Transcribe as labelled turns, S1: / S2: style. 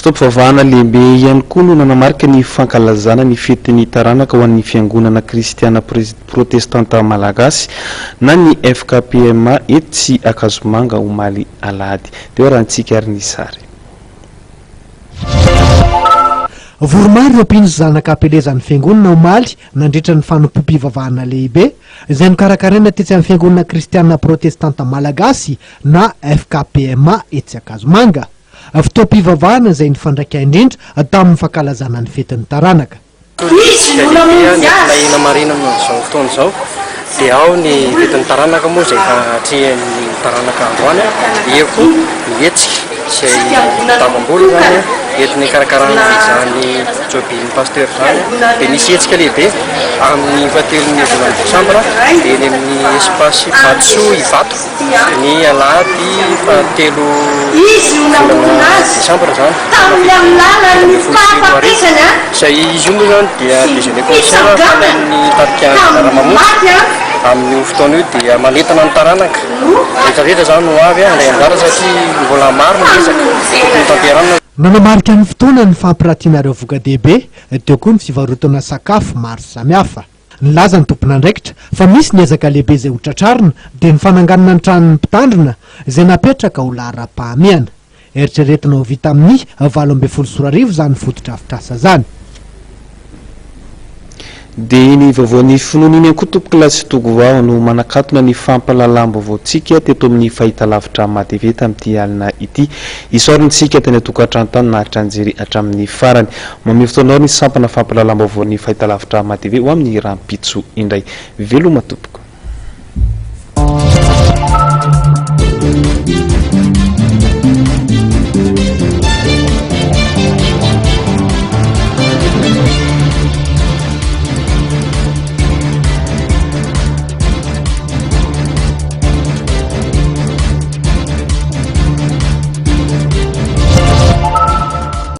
S1: Fitaovavahana lehibe ihany koa no nanamarika ny fankalazana ny fetiny taranaka ho an'ny fiangonana kristiana protestanta malagasy na ny FKPMA eto tsy Akazomanga omaly alahady. Teo rahantsika ary ny sary.
S2: Voromary mpino zanaka apelezan'ny fiangonana omaly nandritra ny fanompim-pivavahana lehibe izay nokarakaraina tetsy amin'ny fiangonana kristiana protestanta malagasy na FKPMA etsy Akazomanga. Fotoam-pivavahana izay nifandraika indrindra tamin'ny fankalazana ny fetin'ny taranaka.
S3: Ina marina amin'izao fotoana izao dia ao ny fetin'ny taranaka moa izay hatrehan'ny taranaka androany eo koa mihetsika izay tamam-bola zany entin'ny karakarana izany jobin'ny pasteur zany dia misy hetsika lehibe amin'ny fahatelon'ny volana desambra dia eny amin'ny espasy Vatsoa Ivato ny alahady fahatelo volana desambra zany izay izy io moa zany dia déjeuner concert fanain'ny tarika Ramamonjy amin'ny fotoana io dia manentana ny taranaka rehetrarehetra zany no avy andray anjara satria mbola maro ny resaka tokony tanterana.
S2: Nanamarika ny fotoana ny fampiratiana ireo voka-dehibe teo koa ny fivarotana sakafo maro samihafa. Nilaza ny tompon'andraikitra fa misy ny ezaka lehibe izay hotratrarina dia ny fananganana ny tranon'ny mpitandrina izay napetraka ho lahara-pahamehana. Eritreretina ho vita amin'ny 18 sorarivo zany fototra afitrasa zany.
S1: Dia ny vaovaon'ny finoana iny koa tompo-kilasy Togovao no manakatona ny fampalalam-baovaontsika teto amin'ny fahitalavitra madeveta amin'ity alina ity. Isaorintsika teny atokantrano na hatranjery hatramin'ny farany. Mameo fotoanao ny sampana fampalalam-baovaon'ny fahitalavitra madeve ho amin'ny rampitso indray. Veloma tompoko.